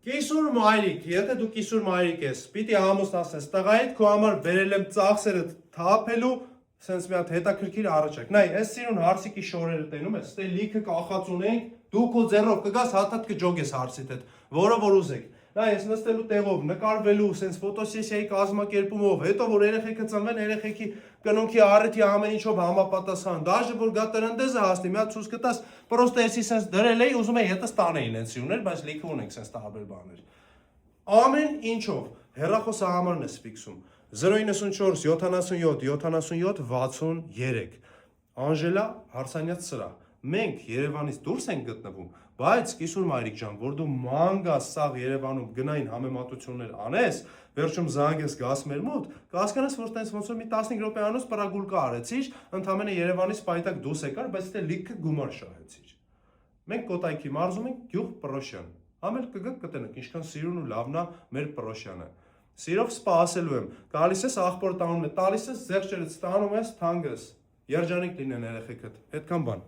Կիսուր մայրիկ, եթե դու կիսուր մայրիկ ես, պիտի ամուսն ասես, տղայիդ քո համար բերել եմ ծախսերը թափելու, սենց մի հատ հետաքրքիր առաջակ։ Նայ, այս սիրուն հարսիկի շորերը տենում ես, ստե լիքը կախած ունենք, դու քո ձեռով կգաս հաթաթ կջոգես հարսիդ հետ, որը որ ուզեք։ Նայ, ես նստելու տեղով, նկարվելու, սենց ֆոտոսեսիայի կազմակերպումով, հետո որ երեխեքը ծնվեն, երեխեքի կնունքի առիթի ամեն ինչով համապատասխան, դաժե որ գա տրնդեզը հասնի, մի հատ ցույց կտաս, պրոստը էսի սենց դրել էի, ուզում էի հետս տանեին են սիրուներ, բայց լիքը ունենք սենց տարբեր բաներ։ Ամեն ինչով հեռախոսը համարն ես ֆիքսում 094 77 77 63 Անժելա Հարսանյաց սրահ։ Մենք Երևանից դուրս ենք գտնվում, բայց կիսուր մայրիկ ջան, որ դու ման գաս սաղ Երևանում գնային համեմատություններ անես, վերջում զանգես գաս մեր մոտ, կհասկանաս, որ տենց ոնց որ մի 15 րոպեանոց պրագուլկա արեցիր, ընդամենը Երևանից պայտակ դուրս եկար, բայց դե լիքը գումար շահեցիր։ Մենք Կոտայքի մարզում ենք գյուղ Պրոշյան։ Համել կգաք կտենեք ինչքան սիրուն ու լավն է մեր Պրոշյանը։ Սիրով սպասելու եմ։ Գալիս ես աղբոր տանում է, տալիս ես զեղչերից ստանում ես թանգս։ Երջանիկ լինեն երեխեքդ։ Այդքան բան։